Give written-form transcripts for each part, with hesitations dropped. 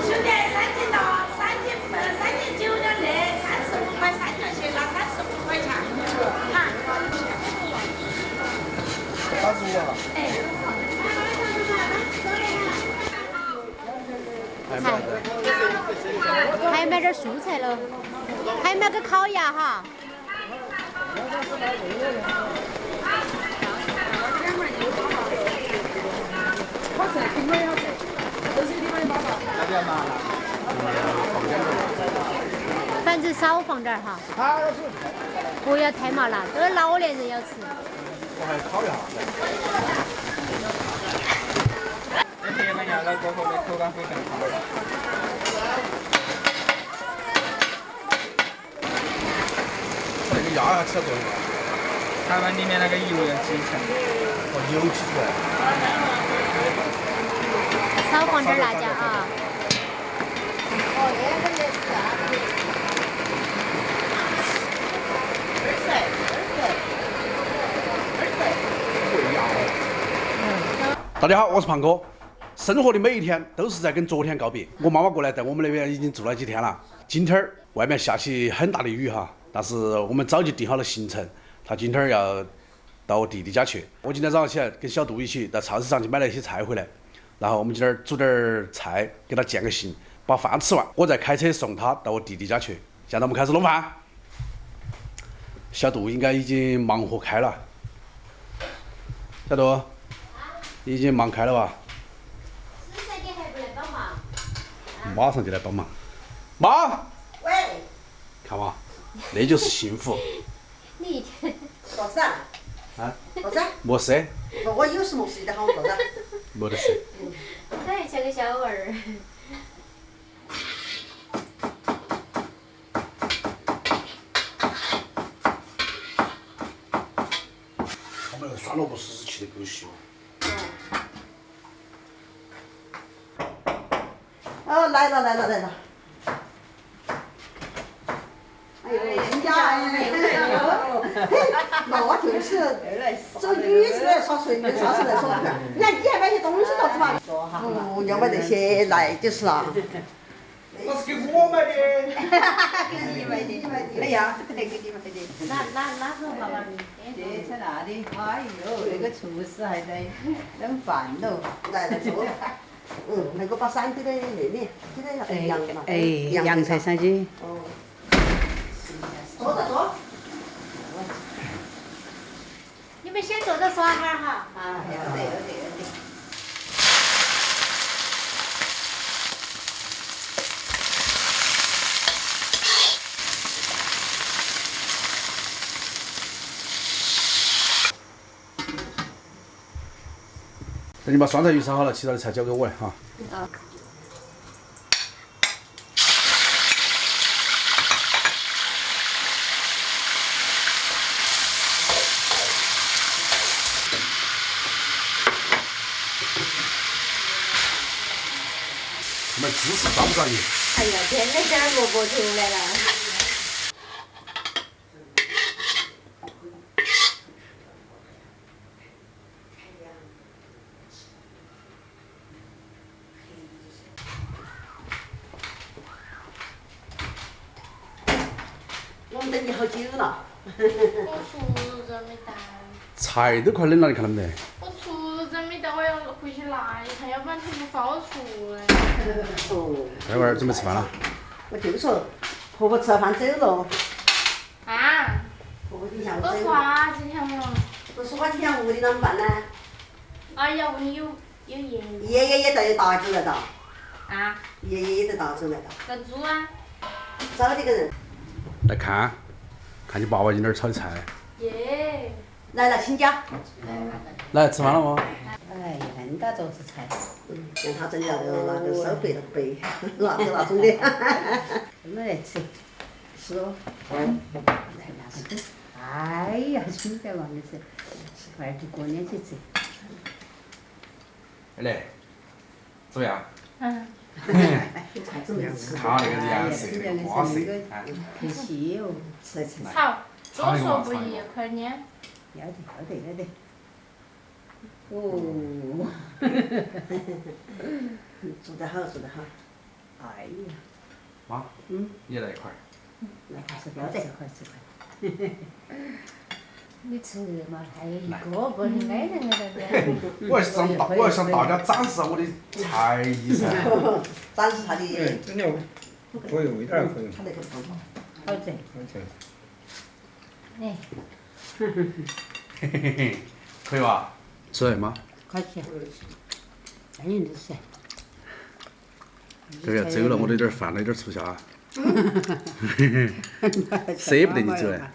兄弟，3斤了3斤9两的，35块3条钱，拿35块钱。哈。35啊？哎。还买点蔬菜了，还买个烤鸭哈。好吃，苹果也好吃，都是地方的宝宝。那点麻辣，放点儿。反正少放点哈，不要太麻辣，这个老年人要吃。我还烤一下。这些那羊肉过后的口感会更好。那个鸭还吃得过吗？它们里面那个油要挤出来。哦，油挤出来。少放点辣椒啊。大家好，我是胖哥。生活的每一天都是在跟昨天告别。我妈妈过来在我们那边已经住了几天了。今天儿外面下起很大的雨哈，但是我们早就定好了行程，她今天儿要到我弟弟家去。我今天早上起来跟小杜一起到超市上去买了一些菜回来，然后我们今儿煮点儿菜给他健个兴，把饭吃完，我再开车送他到我弟弟家去。现在我们开始弄饭。小杜应该已经忙活开了。小杜。已经忙开了吧？吃噻，你还不来帮忙？马上就来帮忙。妈，喂，看嘛，那就是幸福。你一天做啥？啊？做啥？没事，我有什么事的好做啥？没得事。还像个小娃儿。我们那个酸萝卜丝是切得够细哦。哦，来了。哎呦，人家哎，那就是这女子来耍水的，啥时来说？你看你还买些东西做是吧？不要买这些来就是啊。那是给我买的。给你买的。哎呀，不得给你买的。哪个爸爸的？这在那里？哎呦，那个厨师还在弄饭喽。来坐。那个把山堆在那里，现在要羊嘛。洋菜上去。哦。坐。你们先坐着耍会儿哈。啊，要得。等你把酸菜鱼烧好了，其他的菜交给我来哈。啊。我们芝士抓不抓鱼？哎呀，天天点萝卜出来了。我们等你好久了。我厨子没带。菜都快冷了，你看到没得？我厨子没带，我要回去拿一下，要不然他不放我出来。哦。待会儿准备吃饭了。我就说，婆婆吃了饭走了。啊？婆婆今下午都走了。耍几天了？都说几天屋里啷么办呢？哎呀，屋里有爷爷。爷爷也带大猪来的。啊？爷爷也带大猪来的。那猪啊？找几个人。来看你爸爸今天炒的菜。耶。来了，请假。来吃饭了吗？哎，恁大桌子菜。让他整了那个烧白了白，那种的。我们来吃。是哦。来拿个。哎呀，兄弟嘛，那是吃饭就过年去吃。来，怎么样？嗯。菜准备吃。看那个颜色，那个花色，看。可惜哦，吃。好，多说不一，快点。要得。哦，做得好，做得好。哎呀，妈，你来一块儿。那还是不要吃块吃块。你吃嘛，还有一个个的矮人在那边。我要向大家展示下我的才艺噻。展示他的。真的，我有一点会。他那个不错。好吃。好吃。哎，嘿嘿嘿，可以吧？吃妈。快吃。安逸的吃。这个走了，我这点饭都有点吃不下。舍不得你走哎。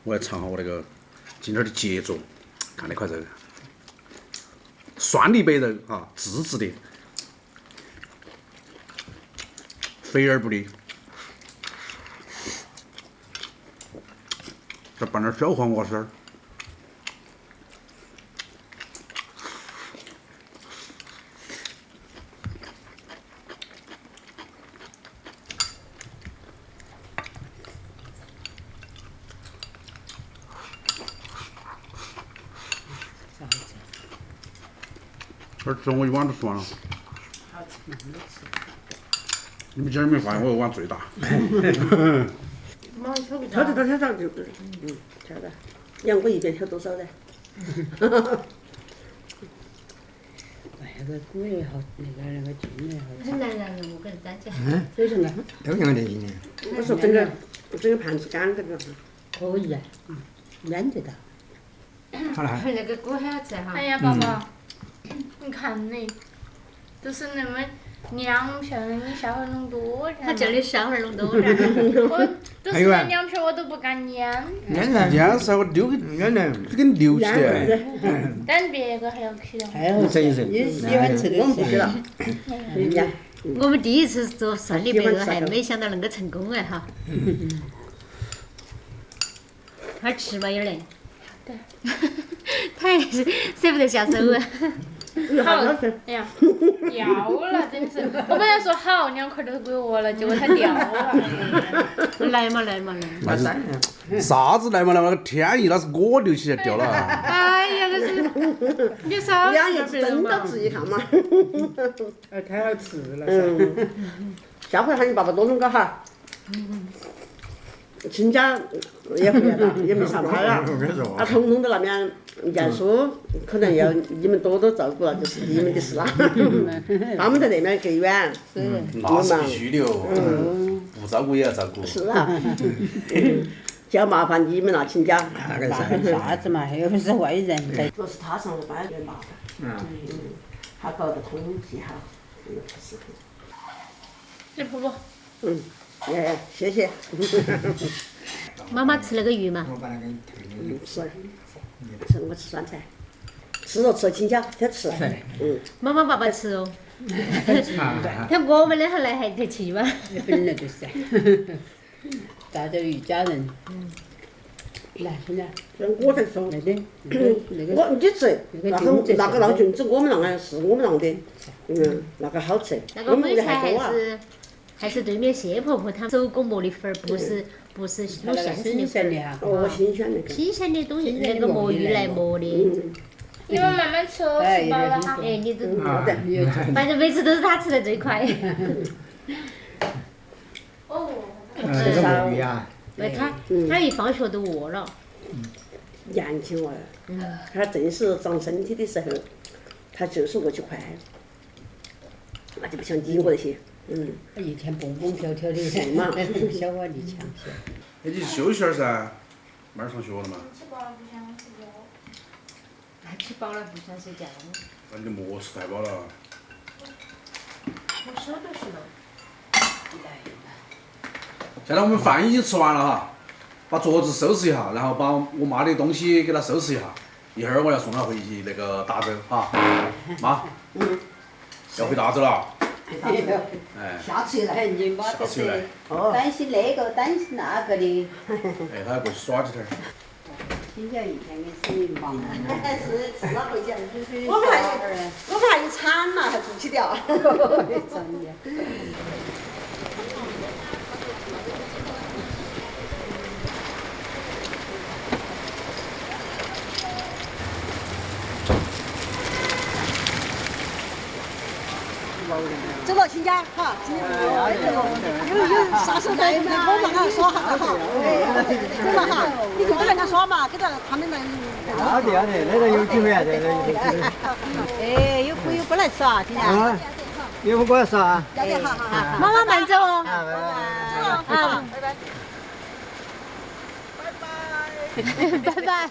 我要尝下我那个今天的杰作，看那块肉，酸梨白肉啊，自制的，肥而不腻，再拌点小黄瓜丝儿。这吃我一碗都吃完了。你们今儿没发现我碗最大？挑得到挑上就，挑的。杨过一边挑多少呢？那个骨也好，那个筋也好。很难让人我跟人家讲。非常的。都像得劲的。我说整个盘子干的个。可以啊，腌得到。好了。那个骨很好吃哈。哎呀，宝宝，你看你，都是那么2片，你下回弄多点。他叫你下回弄多点。我都是那2片，我都不敢腌。腌噻，我溜给给你溜起来。但别个还要去的。还好吃，你喜欢吃的我们不去了。腌。我们第一次做酸梨白肉，还没想到能够成功哎哈。好吃嘛有嘞。对。他也是舍不得下手啊。好，哎呀，掉了，真是！我本来说好2块都归我了，结果它掉了。来嘛来嘛来。那是啥子来嘛来嘛？那个天意那是我留起来掉了。哎呀，那是你少2爷真到自己看嘛。太好吃了。下回喊你爸爸多弄个哈。亲家也回来了，也没上班了。啊，彤彤在那边念书，可能要你们多多照顾了，就是你们的事了。他们在那边更远，那是必须的哦，不照顾也要照顾。是啊，就要麻烦你们了，亲家。啥子嘛，又不是外人。主要是他上的班有点麻烦。他搞个统计哈，不适合。来婆婆。哎，谢谢。妈妈吃那个鱼嘛？我把那个吃，我吃酸菜。吃了吃了，亲家先吃。妈妈爸爸吃哦。看我们两个来还得气嘛。本来就是。大家一家人。来，现在。我才说。那个。我你吃，那个浪菌子我们浪的是我们浪的，那个好吃。那个美菜还是对面谢婆婆他们手工磨的粉儿，不是用现成的粉儿。哦，新鲜那个。新鲜的东西，那个魔芋来磨的。你们慢慢吃哦，吃饱了哈。哎，你都，反正每次都是他吃的最快。哦。这个鱼啊。他一放学都饿了。年轻娃儿，他正是长身体的时候，他就是饿起快，那就不像你我那些。一天蹦蹦跳跳的，嘛，小娃力强些。那你休息点噻，明儿上学了嘛。吃饱了不想睡觉。吃饱了不想睡觉。那你莫吃太饱了。我手都是了。现在我们饭已经吃完了哈，把桌子收拾一下，然后把我妈的东西给她收拾一下。一会儿我要送她回去那个达州哈，妈。要回达州了。哎，下次又来，你妈都是担心那个担心那个的。哎，他要过去耍几天。今天一天给生意忙。是至少回去。我们还有铲了，还做起掉。真的。走到亲家，好，有啥时候来，我们还说好好，走了哈，你就跟人家说嘛，跟着他们来。好的，那个有机会啊，这个。哎，有朋友不来吃啊，今天。啊，有不过来吃啊。好，妈妈慢走哦。拜拜。拜拜。